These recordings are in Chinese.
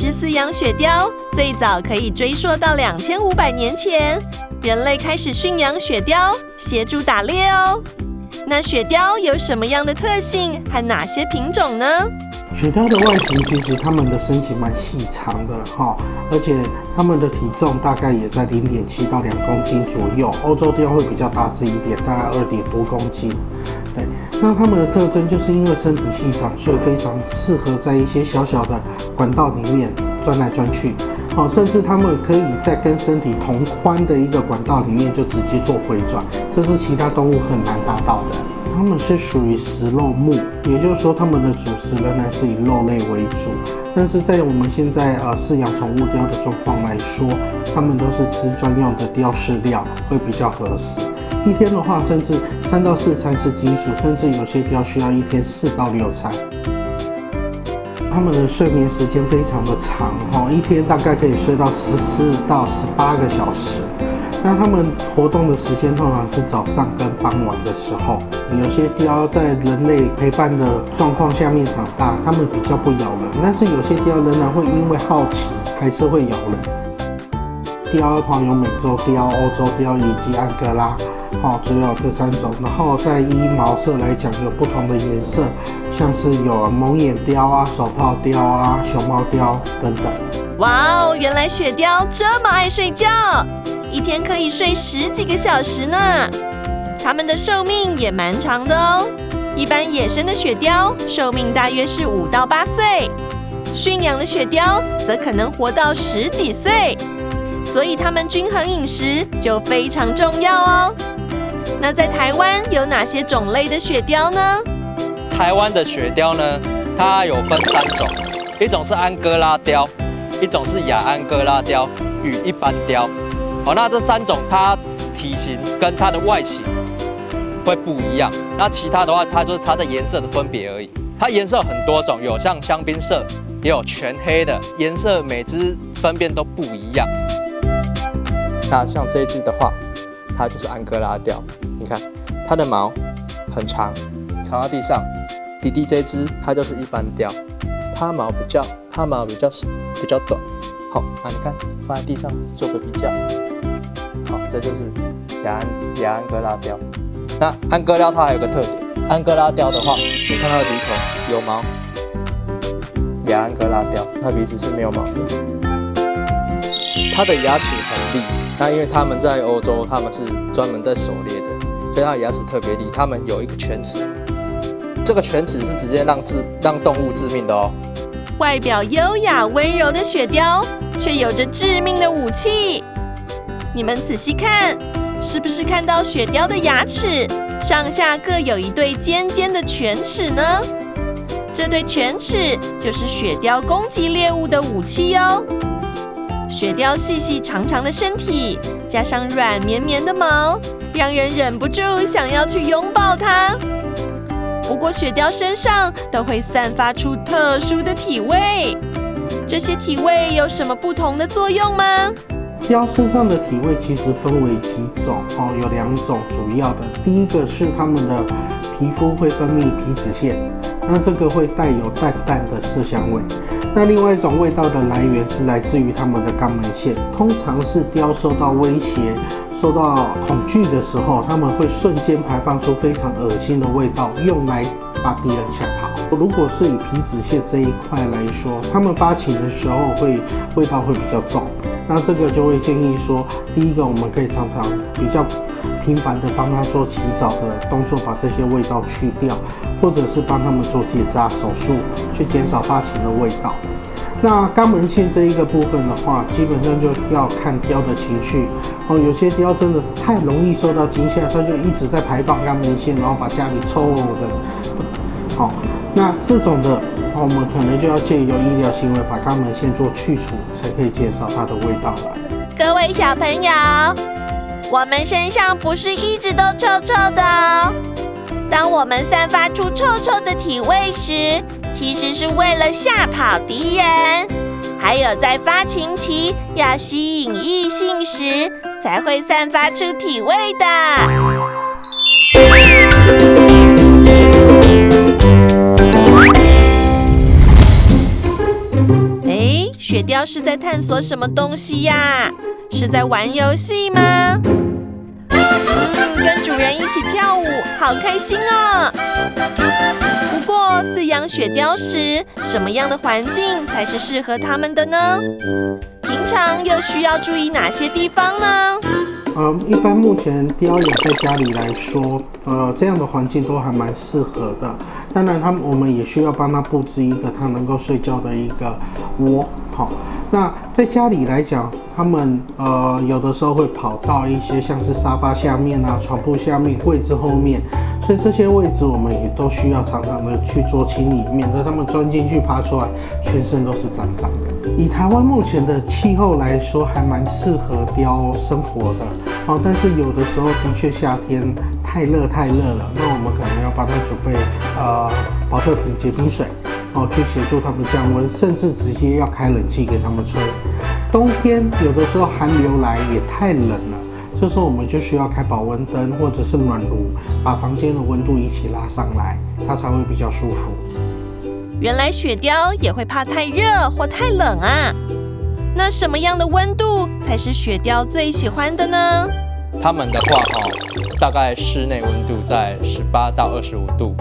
实饲养雪貂最早可以追溯到2500年前，人类开始驯养雪貂，协助打猎哦。那雪貂有什么样的特性和哪些品种呢？雪貂的外形其实它们的身形蛮细长的而且它们的体重大概也在0.7到2公斤左右，欧洲貂会比较大只一点，大概2点多公斤。对，那它们的特征就是因为身体细长，所以非常适合在一些小小的管道里面钻来钻去，甚至它们可以在跟身体同宽的一个管道里面就直接做回转，这是其他动物很难达到的。它们是属于食肉目，也就是说它们的主食仍然是以肉类为主，但是在我们现在饲养宠物貂的状况来说，它们都是吃专用的貂饲料会比较合适。一天的话，甚至3到4餐是基础，甚至有些貂需要一天4到6餐。它们的睡眠时间非常的长一天大概可以睡到14到18个小时。那它们活动的时间通常是早上跟傍晚的时候。有些貂在人类陪伴的状况下面长大，它们比较不咬人，但是有些貂仍然会因为好奇还是会咬人。貂有美洲貂、欧洲貂以及安哥拉，主要这3种。然后在依毛色来讲，有不同的颜色，像是有蒙眼貂啊、手炮貂啊、熊猫貂等等。哇哦，原来雪貂这么爱睡觉，一天可以睡10几个小时呢。它们的寿命也蛮长的哦。一般野生的雪貂寿命大约是5到8岁，驯养的雪貂则可能活到10几岁。所以它们均衡饮食就非常重要哦。那在台湾有哪些种类的雪貂呢？台湾的雪貂呢，它有分3种，一种是安哥拉貂，一种是亚安哥拉貂与一般貂。那这3种它体型跟它的外形会不一样。那其他的话，它就是差在颜色的分别而已。它颜色很多种，有像香槟色，也有全黑的，颜色每只分辨都不一样。那像这一只的话，它就是安哥拉貂。你看它的毛很长，长到地上。弟弟这只它就是一般貂，它毛比较短。好，那你看放在地上做个比较。好，这就是亚安哥拉貂。那安哥拉它还有个特点，安哥拉貂的话，你看它的鼻头有毛。亚安哥拉貂它鼻子是没有毛的，它的牙齿很利。那因为他们在欧洲，他们是专门在狩猎的，所以它的牙齿特别利。他们有一个犬齿，这个犬齿是直接让动物致命的哦。外表优雅温柔的雪貂，却有着致命的武器。你们仔细看，是不是看到雪貂的牙齿上下各有一对尖尖的犬齿呢？这对犬齿就是雪貂攻击猎物的武器哦。雪貂细细长长的身体，加上软绵绵的毛，让人忍不住想要去拥抱它。不过雪貂身上都会散发出特殊的体味，这些体味有什么不同的作用吗？貂身上的体味其实分为几种有2种主要的。第一个是它们的皮肤会分泌皮脂腺，那这个会带有淡淡的麝香味。那另外一种味道的来源是来自于它们的肛门腺，通常是貂受到威胁、受到恐惧的时候，它们会瞬间排放出非常恶心的味道，用来把敌人吓跑。如果是以皮脂腺这一块来说，它们发情的时候味道会比较重，那这个就会建议说，第一个我们可以常常比较频繁的帮它做洗澡的动作，把这些味道去掉，或者是帮他们做结扎手术，去减少发情的味道。那肛门腺这一个部分的话，基本上就要看貂的情绪有些貂真的太容易受到惊吓，它就一直在排放肛门腺，然后把家里臭的。那这种的我们可能就要借由医疗行为把肛门腺做去除，才可以减少它的味道了。各位小朋友，我们身上不是一直都臭臭的哦。当我们散发出臭臭的体味时，其实是为了吓跑敌人，还有在发情期要吸引异性时才会散发出体味的。雪雕是在探索什么东西呀？是在玩游戏吗？跟主人一起跳舞，好开心哦！不过饲养雪貂时，什么样的环境才是适合它们的呢？平常又需要注意哪些地方呢？一般目前雕也在家里来说，这样的环境都还蛮适合的。当然，我们也需要帮它布置一个它能够睡觉的一个窝。好，那在家里来讲，他们有的时候会跑到一些像是沙发下面啊、床铺下面、柜子后面，所以这些位置我们也都需要常常的去做清理，免得他们钻进去爬出来，全身都是脏脏的。以台湾目前的气候来说，还蛮适合貂生活的但是有的时候的确夏天太热了，那我们可能要帮它准备保特瓶结冰水去协助他们降温，甚至直接要开冷气给他们吹。冬天有的时候寒流来也太冷了，这时候我们就需要开保温灯或者是暖炉，把房间的温度一起拉上来，它才会比较舒服。原来雪貂也会怕太热或太冷啊！那什么样的温度才是雪貂最喜欢的呢？它们的话大概室内温度在18到25度，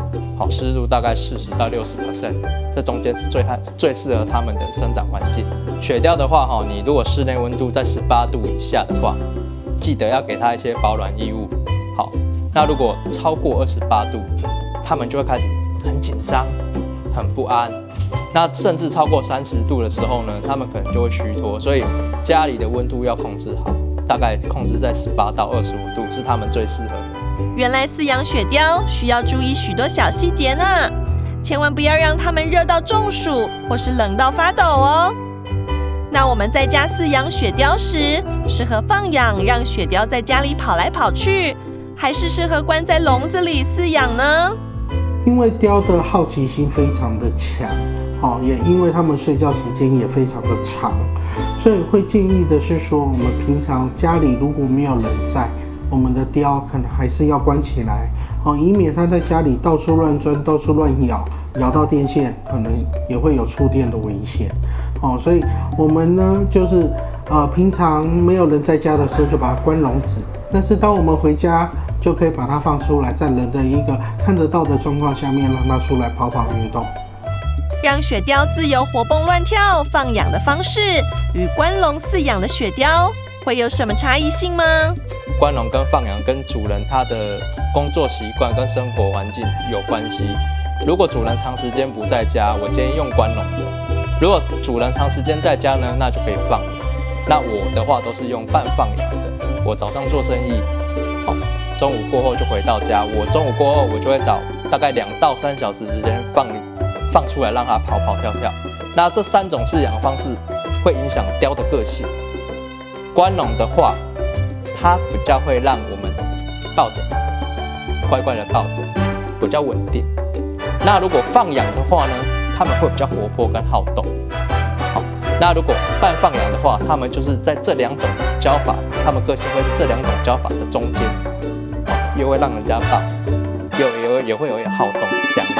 湿度大概40到60%，这中间是最适合它们的生长环境。雪貂的话你如果室内温度在18度以下的话，记得要给它一些保暖衣物。好，那如果超过28度，它们就会开始很紧张、很不安。那甚至超过30度的时候呢，它们可能就会虚脱，所以家里的温度要控制好，大概控制在18到25度是它们最适合的。原来饲养雪貂需要注意许多小细节呢，千万不要让它们热到中暑或是冷到发抖哦。那我们在家饲养雪貂时，适合放养让雪貂在家里跑来跑去，还是适合关在笼子里饲养呢？因为貂的好奇心非常的强，也因为它们睡觉时间也非常的长，所以会建议的是说，我们平常家里如果没有人在，我们的貂可能还是要关起来，以免它在家里到处乱钻、到处乱咬，咬到电线，可能也会有触电的危险。所以我们呢，就是平常没有人在家的时候就把它关笼子，但是当我们回家，就可以把它放出来，在人的一个看得到的状况下面，让它出来跑跑运动。让雪貂自由活蹦乱跳放养的方式，与关笼饲养的雪貂会有什么差异性吗？关笼跟放养跟主人他的工作习惯跟生活环境有关系。如果主人长时间不在家，我建议用关笼的；如果主人长时间在家呢，那就可以放养。那我的话都是用半放养的。我早上做生意，中午过后就回到家。我中午过后，我就会找大概2到3小时之间放出来，让它跑跑跳跳。那这3种饲养方式会影响貂的个性。关笼的话，它比较会让我们抱着，乖乖的抱着，比较稳定。那如果放养的话呢，它们会比较活泼跟好动。好，那如果半放养的话，它们就是在这2种教法，它们个性会这2种教法的中间。又会让人家抱，也会有点好动这样子。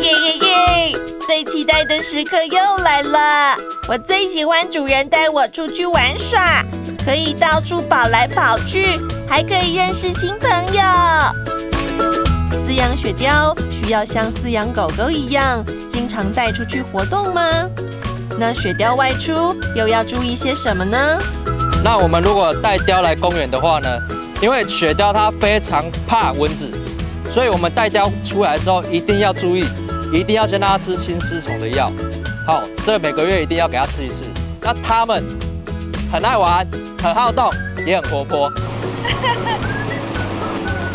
耶耶耶！最期待的时刻又来了，我最喜欢主人带我出去玩耍，可以到处跑来跑去，还可以认识新朋友。饲养雪貂需要像饲养狗狗一样，经常带出去活动吗？那雪貂外出又要注意些什么呢？那我们如果带貂来公园的话呢？因为雪貂它非常怕蚊子，所以我们带貂出来的时候一定要注意，一定要先让它吃清虱虫的药。好，这每个月一定要给它吃1次。那它们很爱玩，很好动，也很活泼。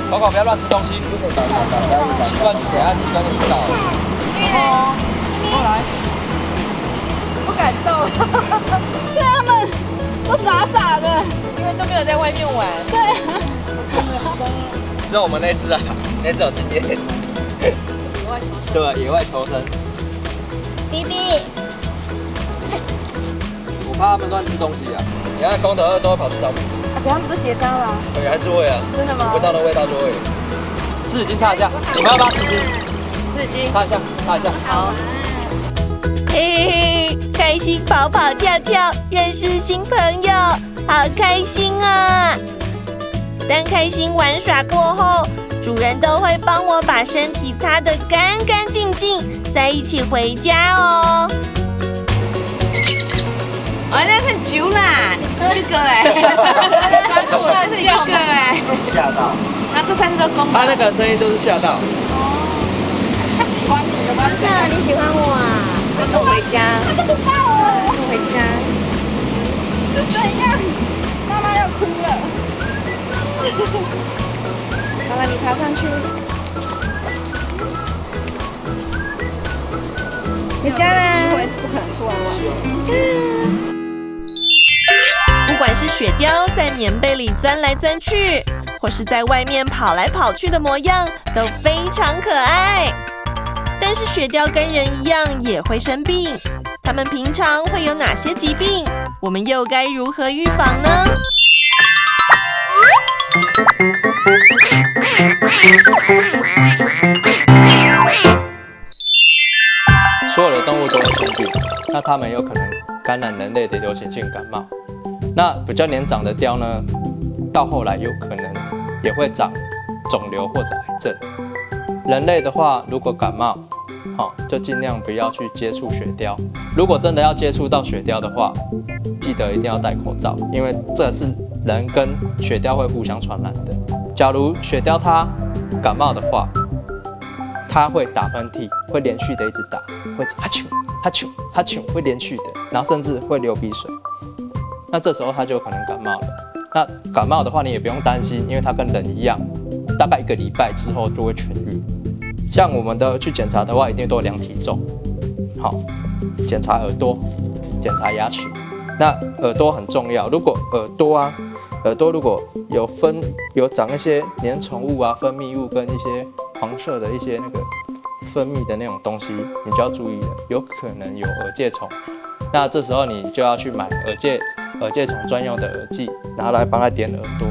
狗狗不要乱吃东西，习惯给它习惯就知道了。过来，不敢动。对，他们都傻傻的。因为都没有在外面玩。对。只有我们那只啊，那只有经验。对，野外求生。BB。我怕他们乱吃东西啊！你看公的2都会跑去找你。可他们都结扎了。对，还是会啊。真的吗？闻到的味道就会。湿纸巾擦一下，你们要不要湿巾？湿巾。擦一下，擦一下。好。嘿嘿，开心跑跑跳跳，认识新朋友，好开心啊！但开心玩耍过后，主人都会帮我把身体擦得干干净净，再一起回家哦。哦，那是酒啦，这个哎，那是一个哎，吓到。那这3只都公的。他那个声音都是吓到。他喜欢你的吗？真的，你喜欢我啊？他说回家。他都不怕我。他说回家。是怎样？妈妈要哭了。好了，你爬上去。回家啦！机会是不可能出来玩。不管是雪貂在棉被里钻来钻去，或是在外面跑来跑去的模样，都非常可爱。但是雪貂跟人一样也会生病，它们平常会有哪些疾病？我们又该如何预防呢？所有的动物都会生病，那它们有可能感染人类的流行性感冒。那比较年长的貂呢，到后来有可能也会长肿瘤或者癌症。人类的话，如果感冒，就尽量不要去接触雪貂。如果真的要接触到雪貂的话，记得一定要戴口罩，因为这是人跟雪貂会互相传染的。假如雪貂它感冒的话，它会打喷嚏，会连续的一直打，会哈啾哈啾哈啾，会连续的，然后甚至会流鼻水。那这时候它就有可能感冒了。那感冒的话，你也不用担心，因为它跟人一样，大概1个礼拜之后就会痊愈。像我们的去检查的话，一定都有量体重，好，检查耳朵，检查牙齿。那耳朵很重要，如果耳朵如果有长一些粘稠物啊、分泌物跟一些黄色的一些那个分泌的那种东西，你就要注意了，有可能有耳疥虫。那这时候你就要去买耳疥虫专用的耳剂，拿来帮它点耳朵。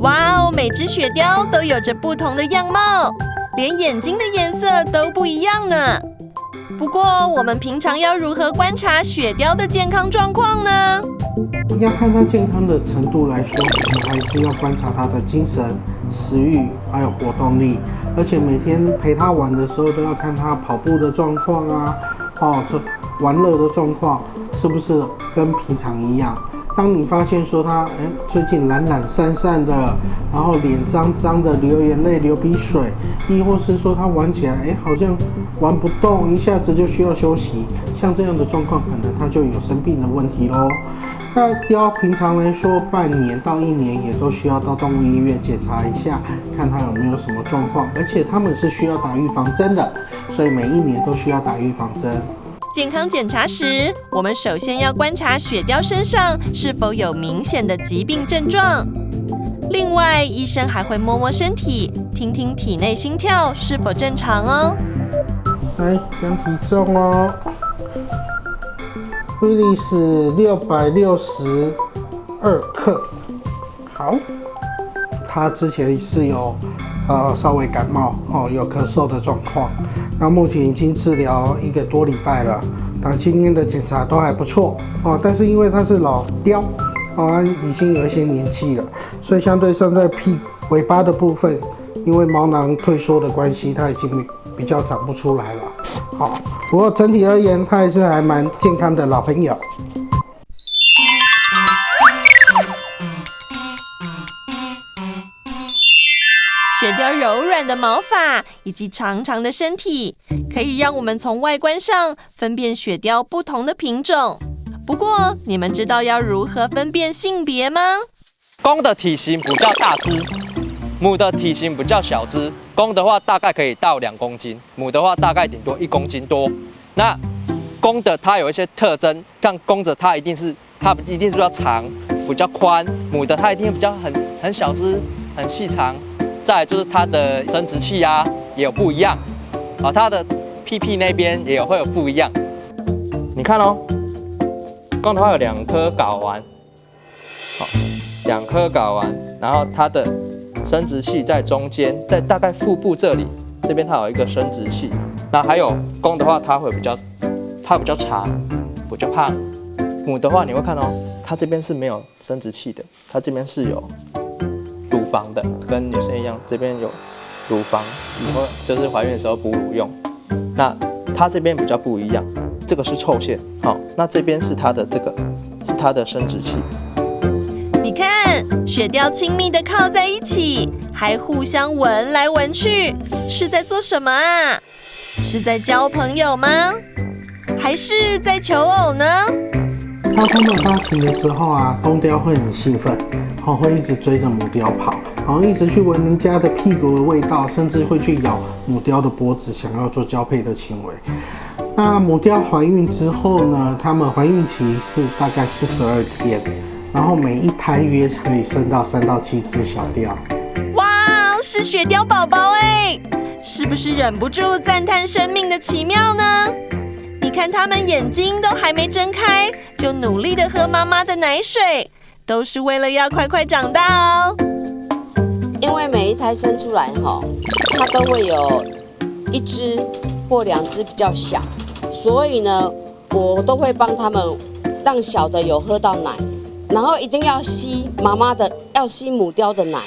哇哦，每只雪貂都有着不同的样貌，连眼睛的颜色都不一样呢。不过，我们平常要如何观察雪貂的健康状况呢？要看它健康的程度来说，我们还是要观察它的精神、食欲还有活动力，而且每天陪它玩的时候都要看它跑步的状况啊，这玩乐的状况是不是跟平常一样。当你发现说它最近懒懒散散的，然后脸脏脏的，流眼泪、流鼻水，亦或是说它玩起来好像玩不动，一下子就需要休息，像这样的状况，可能它就有生病的问题咯。那貂平常来说，半年到1年也都需要到动物医院检查一下，看它有没有什么状况，而且它们是需要打预防针的，所以每1年都需要打预防针。健康检查时，我们首先要观察雪貂身上是否有明显的疾病症状。另外，医生还会摸摸身体，听听体内心跳是否正常哦。来量体重哦，威利是662克。好，他之前是有稍微感冒有咳嗽的状况，那目前已经治疗1个多礼拜了。那今天的检查都还不错但是因为它是老貂已经有一些年纪了，所以相对上在尾巴的部分，因为毛囊退缩的关系，它已经比较长不出来了。好，不过整体而言，它还是还蛮健康的老朋友。雪貂柔软的毛发以及长长的身体，可以让我们从外观上分辨雪貂不同的品种。不过，你们知道要如何分辨性别吗？公的体型比较大只，母的体型比较小只。公的话大概可以到2公斤，母的话大概顶多1公斤多。那公的它有一些特征，像公的它一定是比较长、比较宽；母的它一定比较很小只、很细长。再来就是它的生殖器啊也有不一样，它的屁屁那边也会有不一样。你看哦，公的话有2颗睾丸，2颗睾丸，然后它的生殖器在中间，在大概腹部这里，这边它有一个生殖器。那还有公的话，它它比较长，比较胖。母的话，你会看哦，它这边是没有生殖器的，它这边是有乳房的，跟女生一样，这边有乳房，以后就是怀孕的时候哺乳用。那它这边比较不一样，这个是臭腺，好，那这边是它的这个是它的生殖器。你看，雪貂亲密地靠在一起，还互相闻来闻去，是在做什么啊？是在交朋友吗？还是在求偶呢？当它们发情的时候啊，公貂会很兴奋，会一直追着母貂跑，然后一直去闻人家的屁股的味道，甚至会去咬母貂的脖子，想要做交配的行为。那母貂怀孕之后呢，它们怀孕期是大概42天，然后每一胎约可以生到3到7只小貂。哇，是雪貂宝宝哎，是不是忍不住赞叹生命的奇妙呢？你看它们眼睛都还没睁开，就努力地喝妈妈的奶水，都是为了要快快长大哦。因为每一胎生出来它都会有1只或2只比较小，所以呢，我都会帮他们让小的有喝到奶，然后一定要吸妈妈的，要吸母貂的奶。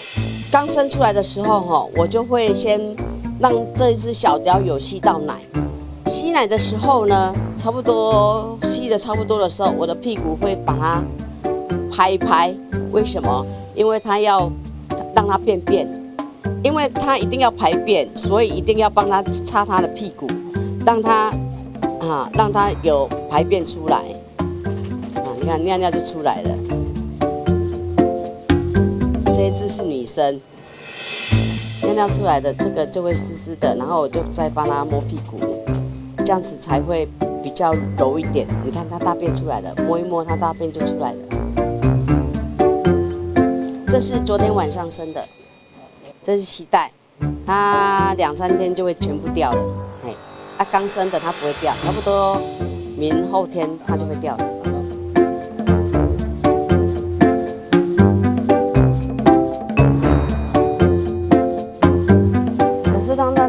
刚生出来的时候我就会先让这一只小貂有吸到奶。吸奶的时候呢，差不多吸的差不多的时候，我的屁股会把它拍一拍。为什么？因为它要让它便便，因为它一定要排便，所以一定要帮它擦它的屁股，让它有排便出来。你看尿尿就出来了。这一只是女生，尿尿出来的这个就会湿湿的，然后我就再帮它摸屁股。这样子才会比较柔一点。你看它大便出来了，摸一摸它大便就出来了。这是昨天晚上生的，这是脐带，它2、3天就会全部掉了。刚生的它不会掉，差不多明后天它就会掉了。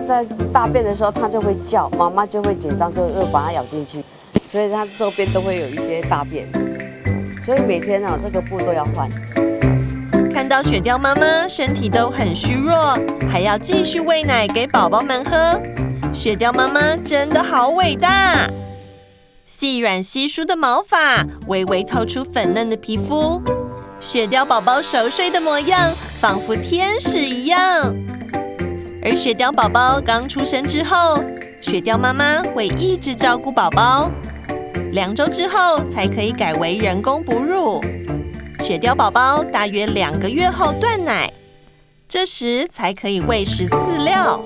在大便的时候，它就会叫，妈妈就会紧张，就又把它咬进去，所以它周边都会有一些大便，所以每天这个布都要换。看到雪貂妈妈身体都很虚弱，还要继续喂奶给宝宝们喝，雪貂妈妈真的好伟大。细软稀疏的毛发，微微透出粉嫩的皮肤，雪貂宝宝熟睡的模样，仿佛天使一样。而雪貂宝宝刚出生之后，雪貂妈妈会一直照顾宝宝，2周之后才可以改为人工哺乳。雪貂宝宝大约2个月后断奶，这时才可以喂食饲料。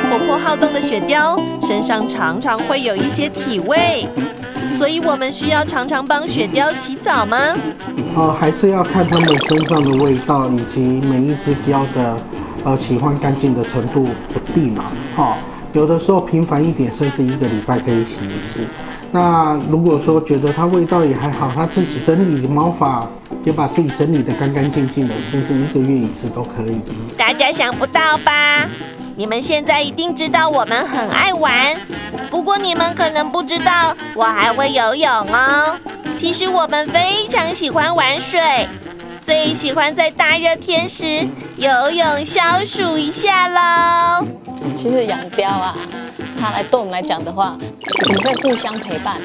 活泼好动的雪貂身上常常会有一些体味，所以我们需要常常帮雪貂洗澡吗？还是要看它们身上的味道，以及每一只貂的喜欢干净的程度不定啊。有的时候频繁一点，甚至1个礼拜可以洗1次。那如果说觉得它味道也还好，它自己整理毛发也把自己整理得干干净净的，甚至1个月1次都可以。大家想不到吧？你们现在一定知道我们很爱玩，不过你们可能不知道我还会游泳哦。其实我们非常喜欢玩水，最喜欢在大热天时游泳消暑一下喽。其实养貂它来对我们来讲的话，我们会互相陪伴。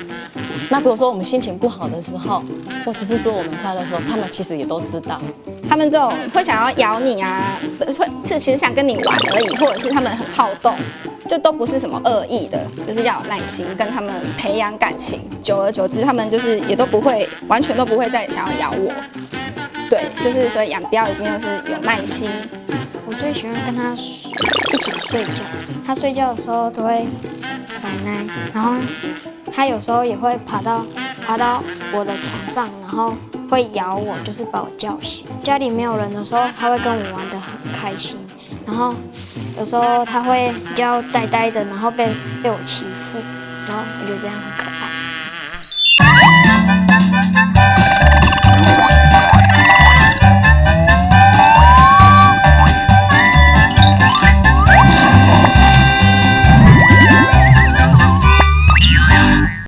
那比如说我们心情不好的时候，或者是说我们快乐的时候，他们其实也都知道。他们这种会想要咬你是其实想跟你玩而已，或者是他们很好动，就都不是什么恶意的，就是要有耐心跟他们培养感情。久而久之，他们就是也都不会，完全都不会再想要咬我。对，就是所以养貂一定要是有耐心。我最喜欢跟他一起睡觉，他睡觉的时候都会撒奶，然后他有时候也会爬到我的床上，然后会咬我，就是把我叫醒。家里没有人的时候，他会跟我玩得很开心，然后有时候他会比较呆呆的，然后被我欺负，然后我就这样很